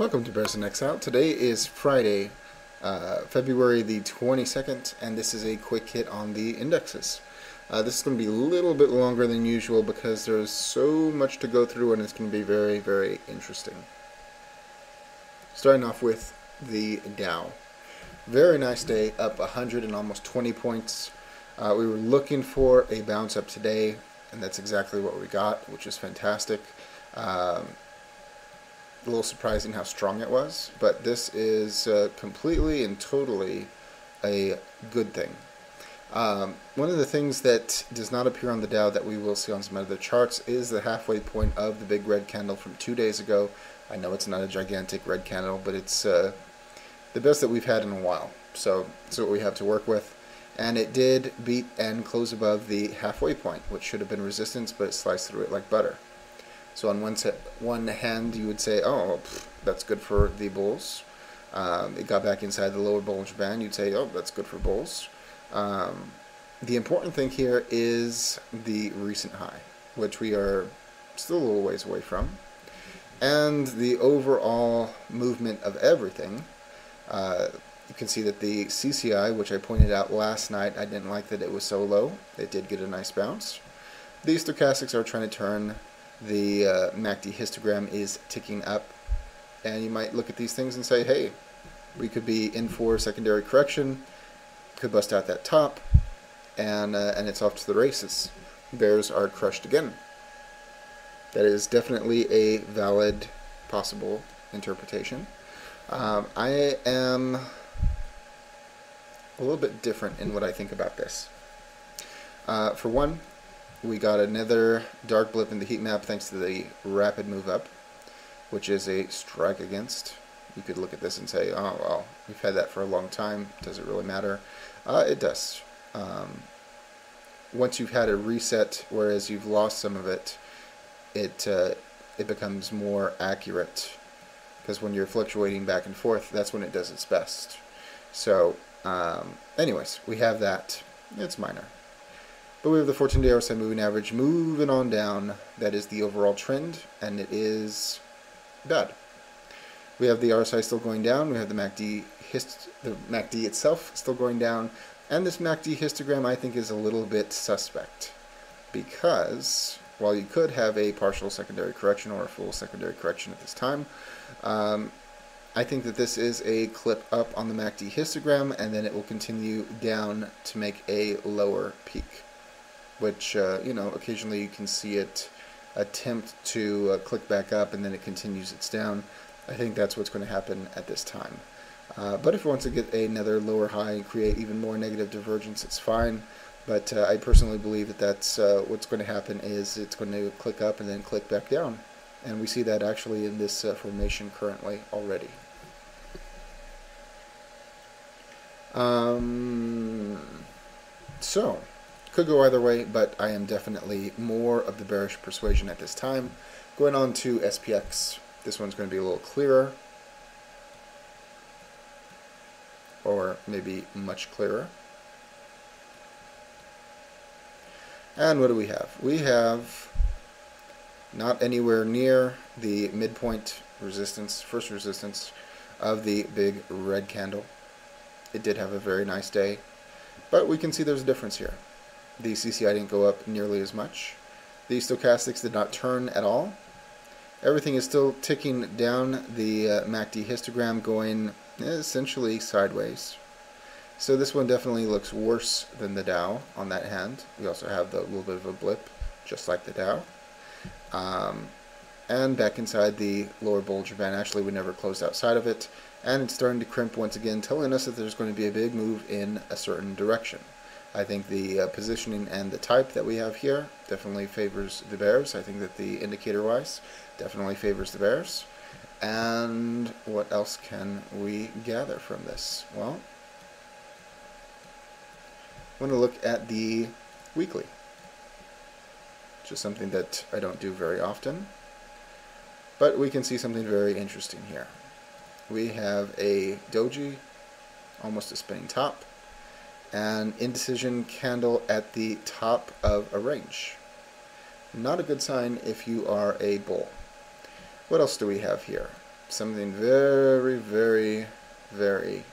Welcome to Bears in Exile. Today is Friday, February the 22nd, and this is a quick hit on the indexes. This is going to be a little bit longer than usual because there's so much to go through and it's going to be very, very interesting. Starting off with the Dow. Very nice day, up 100 and almost 20 points. We were looking for a bounce up today, and that's exactly what we got, which is fantastic. A little surprising how strong it was, but this is completely and totally a good thing. One of the things that does not appear on the Dow that we will see on some other charts is the halfway point of the big red candle from 2 days ago. I know it's not a gigantic red candle, but it's the best that we've had in a while. So that's what we have to work with. And it did beat and close above the halfway point, which should have been resistance, but it sliced through it like butter. So on one hand, you would say, oh, that's good for the bulls. It got back inside the lower Bollinger Band. You'd say, oh, that's good for bulls. The important thing here is the recent high, which we are still a little ways away from. And the overall movement of everything. You can see that the CCI, which I pointed out last night, I didn't like that it was so low. It did get a nice bounce. These stochastics are trying to turn. The MACD histogram is ticking up, and you might look at these things and say, hey, we could be in for secondary correction, could bust out that top, and it's off to the races. Bears are crushed again. That is definitely a valid, possible interpretation. I am a little bit different in what I think about this. For one, we got another dark blip in the heat map thanks to the rapid move up, which is a strike against. You could look at this and say, oh, well, we've had that for a long time. Does it really matter? It does. Once you've had a reset, whereas you've lost some of it, it becomes more accurate. Because when you're fluctuating back and forth, that's when it does its best. So, anyways, we have that. It's minor. But we have the 14-day RSI moving average moving on down. That is the overall trend, and it is bad. We have the RSI still going down. We have the MACD itself still going down. And this MACD histogram, I think, is a little bit suspect. Because while you could have a partial secondary correction or a full secondary correction at this time, I think that this is a clip up on the MACD histogram, and then it will continue down to make a lower peak. Which, occasionally you can see it attempt to click back up and then it continues its down. I think that's what's going to happen at this time. But if it wants to get another lower high and create even more negative divergence, it's fine. But I personally believe that that's what's going to happen is it's going to click up and then click back down. And we see that actually in this formation currently already. So, could go either way, but I am definitely more of the bearish persuasion at this time. Going on to SPX. This one's going to be a little clearer. Or maybe much clearer. And what do we have? We have not anywhere near the midpoint resistance, first resistance of the big red candle. It did have a very nice day, but we can see there's a difference here. The CCI didn't go up nearly as much. The stochastics did not turn at all. Everything is still ticking down. The MACD histogram going essentially sideways. So this one definitely looks worse than the Dow on that hand. We also have the little bit of a blip, just like the Dow. And back inside the lower Bollinger Band. Actually, we never closed outside of it. And it's starting to crimp once again, telling us that there's going to be a big move in a certain direction. I think the positioning and the type that we have here definitely favors the bears. I think that the indicator-wise definitely favors the bears. And what else can we gather from this? Well, I want to look at the weekly, which is something that I don't do very often. But we can see something very interesting here. We have a doji, almost a spinning top, and indecision candle at the top of a range. Not a good sign if you are a bull. What else do we have here? something very, very, very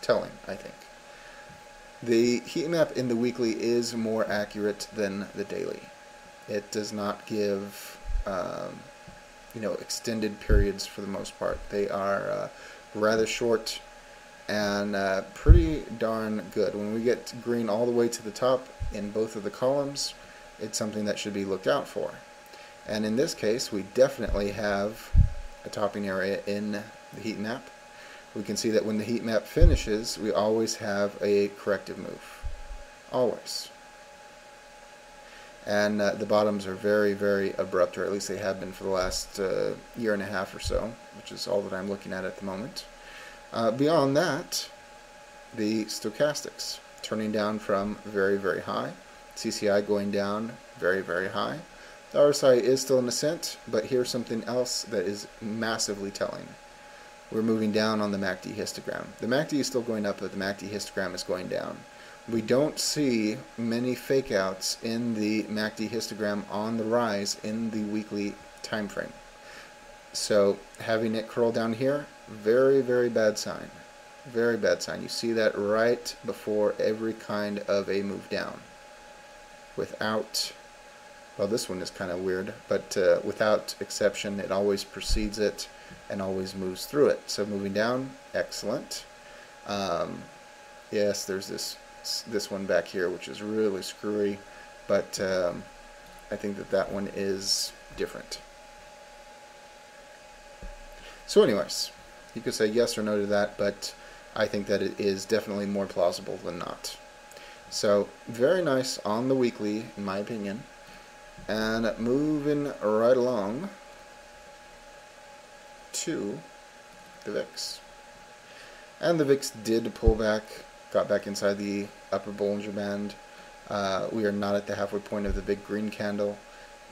telling, I think. The heat map in the weekly is more accurate than the daily. It does not give extended periods for the most part. They are rather short and pretty darn good. When we get green all the way to the top in both of the columns, it's something that should be looked out for. And in this case, we definitely have a topping area in the heat map. We can see that when the heat map finishes, we always have a corrective move. Always. And the bottoms are very, very abrupt, or at least they have been for the last year and a half or so, which is all that I'm looking at the moment. Beyond that, the stochastics turning down from very, very high. CCI going down very, very high. The RSI is still in ascent, but here's something else that is massively telling. We're moving down on the MACD histogram. The MACD is still going up, but the MACD histogram is going down. We don't see many fake outs in the MACD histogram on the rise in the weekly time frame. So having it curl down here, very, very bad sign. Very bad sign. You see that right before every kind of a move down. Without, well, this one is kind of weird, but without exception, it always precedes it and always moves through it. So moving down, excellent. Yes, there's this one back here, which is really screwy, but I think that one is different. So anyways, you could say yes or no to that, but I think that it is definitely more plausible than not. So very nice on the weekly, in my opinion. And moving right along to the VIX. And the VIX did pull back, got back inside the upper Bollinger Band. We are not at the halfway point of the big green candle.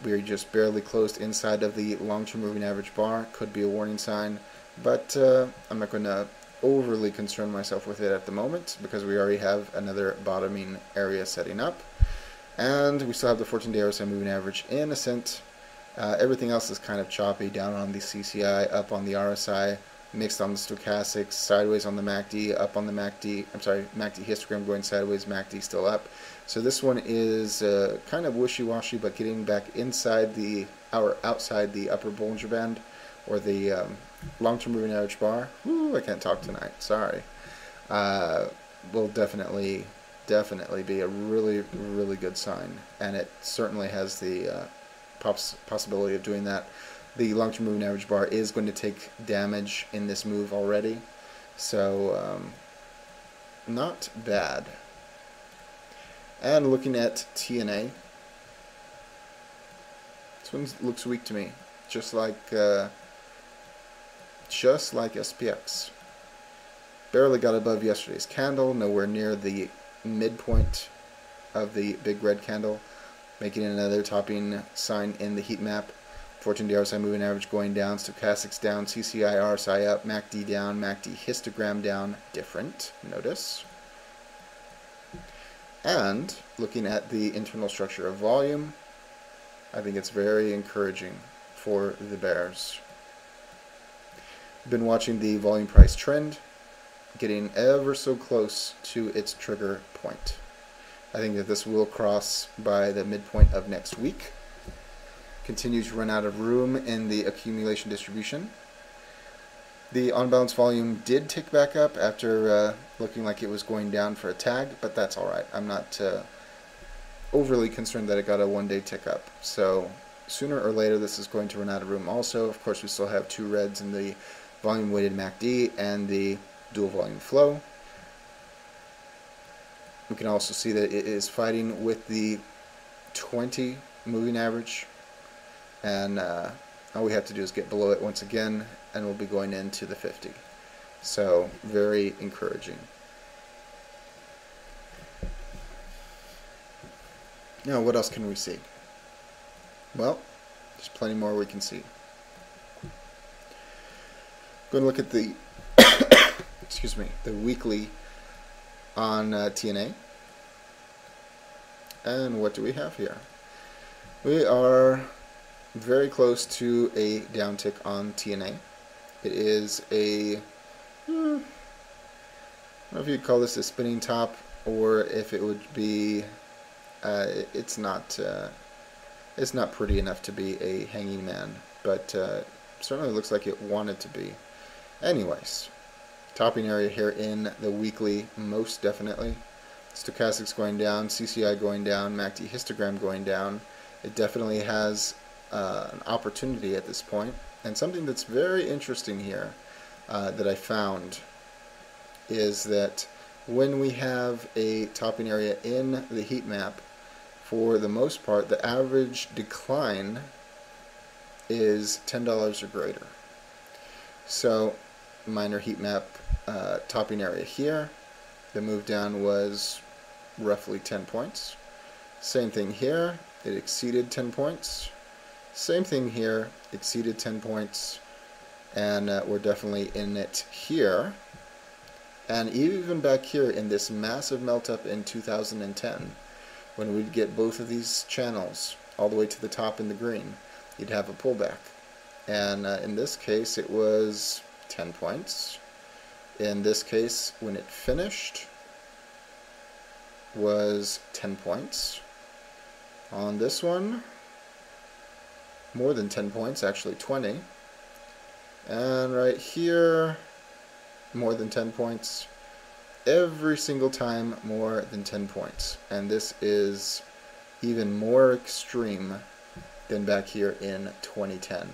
We are just barely closed inside of the long-term moving average bar. Could be a warning sign, but I'm not going to overly concern myself with it at the moment because we already have another bottoming area setting up. And we still have the 14-day RSI moving average in ascent. Everything else is kind of choppy, down on the CCI, up on the RSI, mixed on the stochastics, sideways on the MACD, up on the MACD, MACD histogram going sideways, MACD still up. So this one is kind of wishy-washy, but getting back inside outside the upper Bollinger Band, or the long-term moving average bar. Woo, I can't talk tonight, sorry. Will definitely be a really, really good sign, and it certainly has the possibility of doing that. The long-term moving average bar is going to take damage in this move already, so not bad. And looking at TNA, this one looks weak to me, just like SPX. Barely got above yesterday's candle, nowhere near the midpoint of the big red candle, making another topping sign in the heat map. 14-day RSI moving average going down, stochastics down, CCI RSI up, MACD down, MACD histogram down, different, notice. And looking at the internal structure of volume, I think it's very encouraging for the bears. Been watching the volume price trend, getting ever so close to its trigger point. I think that this will cross by the midpoint of next week. Continue to run out of room in the accumulation distribution. The on-balance volume did tick back up after looking like it was going down for a tag, but that's alright. I'm not overly concerned that it got a one-day tick up. So sooner or later this is going to run out of room also. Of course, we still have two reds in the volume-weighted MACD and the dual volume flow. We can also see that it is fighting with the 20 moving average, and all we have to do is get below it once again and we'll be going into the 50. So very encouraging. Now what else can we see? Well, there's plenty more we can see. Going to look at the excuse me, the weekly on TNA. And what do we have here? We are very close to a downtick on TNA. It is a, I don't know if you'd call this a spinning top, or if it would be, it's not pretty enough to be a hanging man, but certainly looks like it wanted to be. Anyways, topping area here in the weekly, most definitely. Stochastics going down, CCI going down, MACD histogram going down. It definitely has an opportunity at this point. And something that's very interesting here that I found is that when we have a topping area in the heat map, for the most part, the average decline is $10 or greater. So, minor heat map topping area here, the move down was roughly 10 points. Same thing here, it exceeded 10 points. Same thing here, exceeded 10 points. And we're definitely in it here. And even back here in this massive melt up in 2010, when we'd get both of these channels all the way to the top in the green, you'd have a pullback. And in this case, it was 10 points. In this case, when it finished, was 10 points. On this one, more than 10 points, actually 20. And right here, more than 10 points. Every single time more than 10 points. And this is even more extreme than back here in 2010.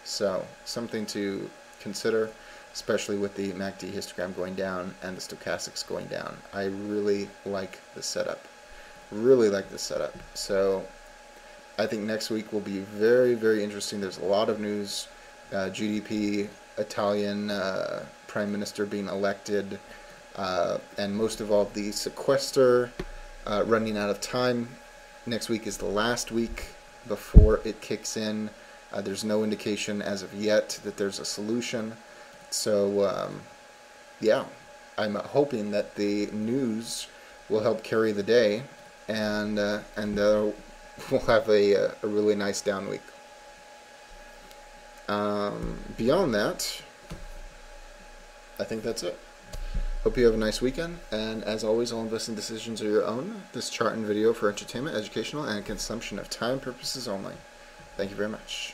So, something to consider, especially with the MACD histogram going down and the stochastics going down. I really like the setup. Really like the setup. So, I think next week will be very, very interesting. There's a lot of news. GDP, Italian Prime Minister being elected, and most of all, the sequester running out of time. Next week is the last week before it kicks in. There's no indication as of yet that there's a solution. So, yeah, I'm hoping that the news will help carry the day, and we'll have a really nice down week. Beyond that, I think that's it. Hope you have a nice weekend, and as always, all investing decisions are your own. This chart and video for entertainment, educational, and consumption of time purposes only. Thank you very much.